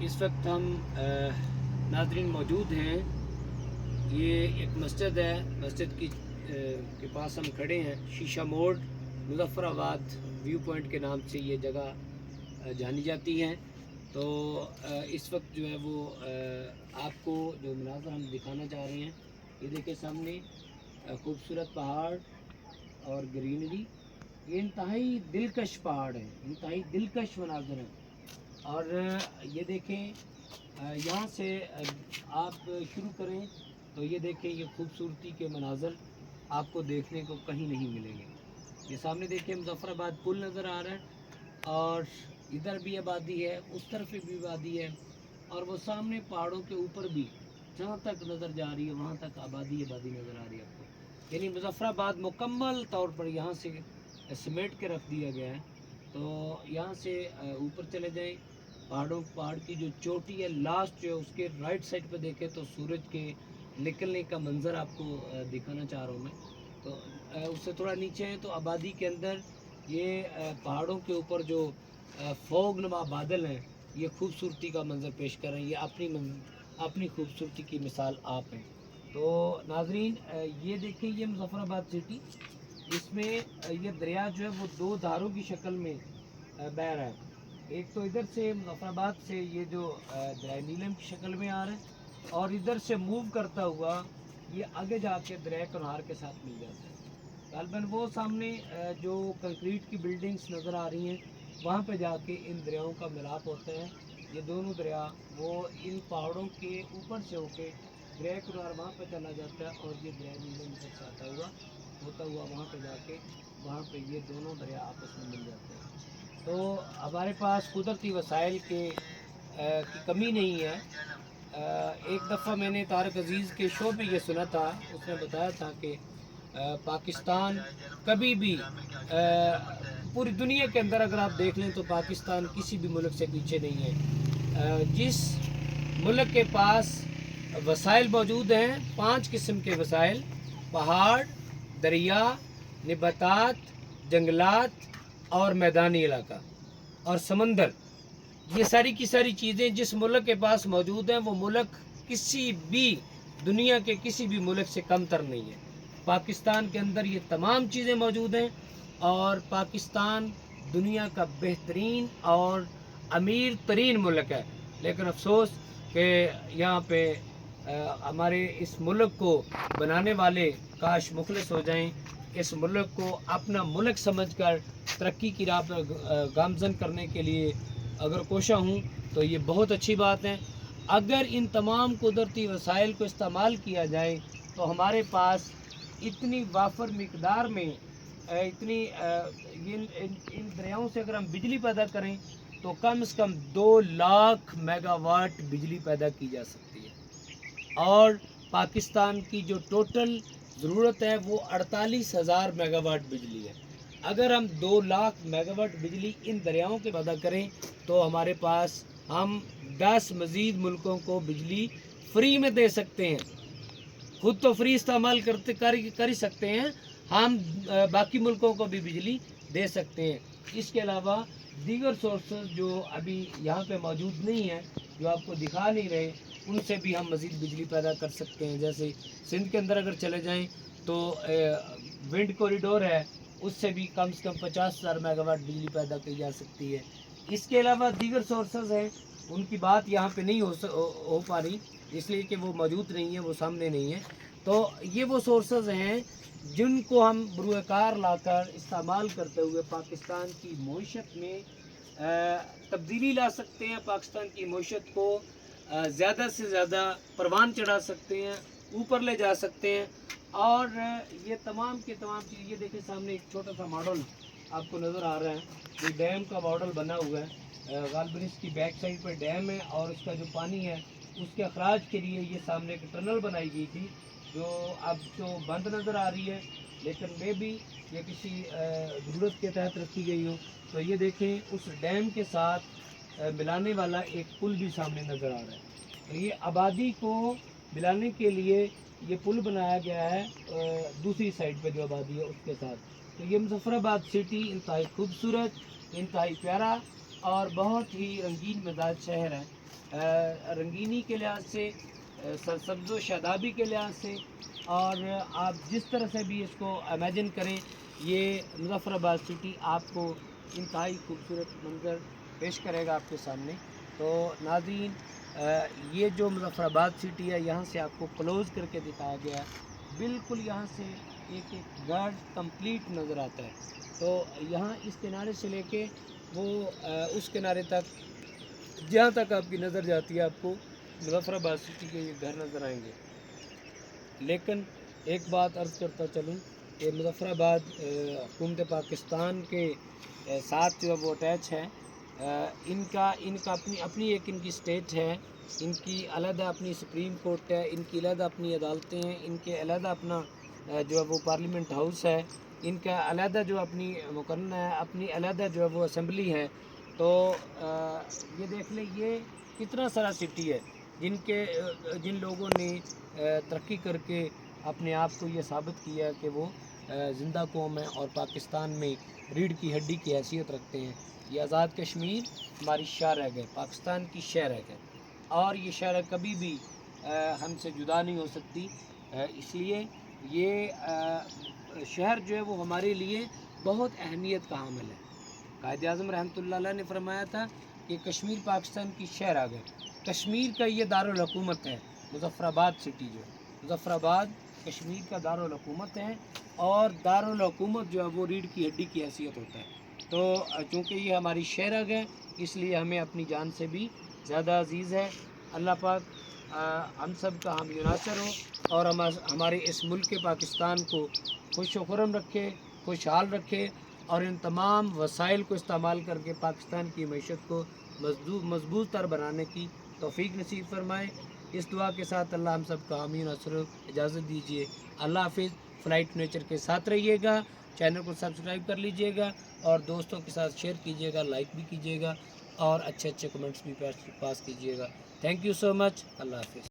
इस वक्त हम नाज़रीन मौजूद हैं। ये एक मस्जिद है, मस्जिद की के पास हम खड़े हैं। शीशा मोड़ मुज़फ़्फ़राबाद व्यू पॉइंट के नाम से ये जगह जानी जाती है। तो इस वक्त जो है वो आपको जो मनाज़र हम दिखाना चाह रहे हैं, ये देखिए सामने खूबसूरत पहाड़ और ग्रीनरी। ये इंतहाई दिलकश पहाड़ है, इंतहाई दिलकश मनाज़र हैं। और ये देखें, यहाँ से आप शुरू करें तो ये देखें, ये खूबसूरती के मनाज़र आपको देखने को कहीं नहीं मिलेंगे। ये सामने देखिए मुज़फ़्फ़राबाद पुल नज़र आ रहा है, और इधर भी आबादी है, उस तरफ भी आबादी है, और वो सामने पहाड़ों के ऊपर भी जहाँ तक नज़र जा रही है वहाँ तक आबादी आबादी नज़र आ रही है आपको। यानी मुज़फ़्फ़राबाद मुकम्मल तौर पर यहाँ से समेट के रख दिया गया है। तो यहाँ से ऊपर चले जाएं, पहाड़ की जो चोटी है लास्ट जो है उसके राइट साइड पे देखें तो सूरज के निकलने का मंज़र आपको दिखाना चाह रहा हूँ मैं। तो उससे थोड़ा नीचे है तो आबादी के अंदर ये पहाड़ों के ऊपर जो फोग नुमा बादल हैं, ये खूबसूरती का मंज़र पेश कर रहे हैं। ये अपनी खूबसूरती की मिसाल आप हैं। तो नाजरीन, ये देखें, ये मुज़फ़्फ़राबाद सिटी, इसमें ये दरिया जो है वो दो धारों की शक्ल में बह रहा है। एक तो इधर से मुज़फ़्फ़राबाद से ये जो दरिया नीलम की शक्ल में आ रहा है, और इधर से मूव करता हुआ ये आगे जाके दरिया कन्हार के साथ मिल जाता है। गालबन वो सामने जो कंक्रीट की बिल्डिंग्स नज़र आ रही हैं, वहाँ पे जाके इन दरियाओं का मिलाप होता है। ये दोनों दरिया वो इन पहाड़ों के ऊपर से होके दरिया कन्हार वहाँ पे चला जाता है, और ये दरिया नीलम इधर से आता हुआ होता हुआ वहाँ पे जाके वहाँ पे ये दोनों दरिया आपस में मिल जाते हैं। तो हमारे पास कुदरती वसाइल की कमी नहीं है। एक दफ़ा मैंने तारक अज़ीज़ के शो पे ये सुना था, उसने बताया था कि पाकिस्तान कभी भी पूरी दुनिया के अंदर अगर आप देख लें तो पाकिस्तान किसी भी मुल्क से पीछे नहीं है। जिस मुल्क के पास वसाइल मौजूद हैं, 5 किस्म के वसाइल: पहाड़, दरिया, नबातात, जंगलात और मैदानी इलाका और समंदर, ये सारी की सारी चीज़ें जिस मुल्क के पास मौजूद हैं वो मुल्क किसी भी दुनिया के किसी भी मुल्क से कमतर नहीं है। पाकिस्तान के अंदर ये तमाम चीज़ें मौजूद हैं, और पाकिस्तान दुनिया का बेहतरीन और अमीर तरीन मुल्क है। लेकिन अफसोस कि यहाँ पे हमारे इस मुल्क को बनाने वाले काश मुखलिस हो जाएं, इस मुल्क को अपना मुल्क समझकर तरक्की की राह पर गामजन करने के लिए अगर कोशा हूँ तो ये बहुत अच्छी बात है। अगर इन तमाम कुदरती वसाइल को इस्तेमाल किया जाए तो हमारे पास इतनी वाफर मिकदार में इन दरियाओं से अगर हम बिजली पैदा करें तो कम से कम 2 लाख मेगावाट बिजली पैदा की जा सकती है। और पाकिस्तान की जो टोटल ज़रूरत है वो 48,000 मेगावाट बिजली है। अगर हम 2 लाख मेगावाट बिजली इन दरियाओं के पैदा करें तो हमारे पास हम 10 मज़ीद मुल्कों को बिजली फ्री में दे सकते हैं। खुद तो फ्री इस्तेमाल कर ही सकते हैं, हम बाकी मुल्कों को भी बिजली दे सकते हैं। इसके अलावा दीगर सोर्सेज जो अभी यहाँ पे मौजूद नहीं हैं, जो आपको दिखा नहीं रहे, उनसे भी हम मज़ीद बिजली पैदा कर सकते हैं। जैसे सिंध के अंदर अगर चले जाएं तो विंड कॉरिडोर है, उससे भी कम से कम 50,000 मेगावाट बिजली पैदा की जा सकती है। इसके अलावा दीगर सोर्सेज हैं, उनकी बात यहाँ पे नहीं हो पा रही, इसलिए कि वो मौजूद नहीं है, वो सामने नहीं है। तो ये वो सोर्सेज हैं जिनको हम बरूकार लाकर इस्तेमाल करते हुए पाकिस्तान की मईशत में तब्दीली ला सकते हैं, पाकिस्तान की मईशत को ज़्यादा से ज़्यादा परवान चढ़ा सकते हैं, ऊपर ले जा सकते हैं। और ये तमाम के तमाम चीज़, ये देखिए सामने एक छोटा सा मॉडल आपको नज़र आ रहा है, ये डैम का मॉडल बना हुआ है। गालबन इसकी बैक साइड पर डैम है, और उसका जो पानी है उसके अखराज के लिए ये सामने एक टनल बनाई गई थी, जो अब तो बंद नज़र आ रही है, लेकिन मे भी ये किसी ज़रूरत के तहत रखी गई हो। तो ये देखें, उस डैम के साथ मिलाने वाला एक पुल भी सामने नज़र आ रहा है। तो ये आबादी को मिलाने के लिए ये पुल बनाया गया है दूसरी साइड पे जो आबादी है उसके साथ। तो ये मुज़फ़्फ़राबाद सिटी इंतहाई खूबसूरत, इंतहाई प्यारा اور بہت ہی رنگین مزاج شہر ہے، رنگینی کے لحاظ سے، سرسبز و شادابی کے لحاظ سے، اور آپ جس طرح سے بھی اس کو امیجن کریں، یہ مظفر آباد سٹی آپ کو انتہائی خوبصورت منظر پیش کرے گا آپ کے سامنے۔ تو ناظرین، یہ جو مظفر آباد سٹی ہے یہاں سے آپ کو کلوز کر کے دکھایا گیا ہے، بالکل یہاں سے ایک ایک گھر کمپلیٹ نظر آتا ہے۔ تو یہاں اس کنارے سے لے کے وہ اس کنارے تک، جہاں تک آپ کی نظر جاتی ہے آپ کو مظفر آباد سٹی کے یہ گھر نظر آئیں گے۔ لیکن ایک بات عرض کرتا چلوں کہ مظفر آباد حکومت پاکستان کے ساتھ جو وہ اٹیچ ہے، ان کا اپنی ایک ان کی اسٹیٹ ہے، ان کی علیحدہ اپنی سپریم کورٹ ہے، ان کی علیحدہ اپنی عدالتیں ہیں، ان کے علیحدہ اپنا جو ہے وہ پارلیمنٹ ہاؤس ہے، ان کا علیحدہ جو اپنی مقننہ ہے، اپنی علیحدہ جو ہے وہ اسمبلی ہے۔ تو یہ دیکھ لیں یہ کتنا سارا سٹی ہے جن لوگوں نے ترقی کر کے اپنے آپ کو یہ ثابت کیا کہ وہ زندہ قوم ہے اور پاکستان میں ریڑھ کی ہڈی کی حیثیت رکھتے ہیں۔ یہ آزاد کشمیر ہماری شاہ رہ گئے، پاکستان کی شاہ رہ گئے، اور یہ شاہ کبھی بھی ہم سے جدا نہیں ہو سکتی۔ اس لیے یہ شہر جو ہے وہ ہمارے لیے بہت اہمیت کا حامل ہے۔ قائد اعظم رحمۃ اللہ علیہ نے فرمایا تھا کہ کشمیر پاکستان کی شہر آ گئے۔ کشمیر کا یہ دارالحکومت ہے مظفر آباد سٹی جو ہے، مظفر آباد کشمیر کا دارالحکومت ہے، اور دارالحکومت جو ہے وہ ریڑھ کی ہڈی کی حیثیت ہوتا ہے۔ تو چونکہ یہ ہماری شہر آ گئے، اس لیے ہمیں اپنی جان سے بھی زیادہ عزیز ہے۔ اللہ پاک ہم سب کا حامی و ناصر ہو، اور ہمارے اس ملک پاکستان کو خوش و خرم رکھے، خوشحال رکھے، اور ان تمام وسائل کو استعمال کر کے پاکستان کی معیشت کو مضبوط تر بنانے کی توفیق نصیب فرمائے۔ اس دعا کے ساتھ اللہ ہم سب کا حامی و ناصر ہو۔ اجازت دیجیے، اللہ حافظ۔ فلائٹ نیچر کے ساتھ رہیے گا، چینل کو سبسکرائب کر لیجئے گا، اور دوستوں کے ساتھ شیئر کیجئے گا، لائک بھی کیجئے گا، اور اچھے کمنٹس بھی پاس کیجئے گا۔ تھینک یو سو مچ۔ اللہ حافظ۔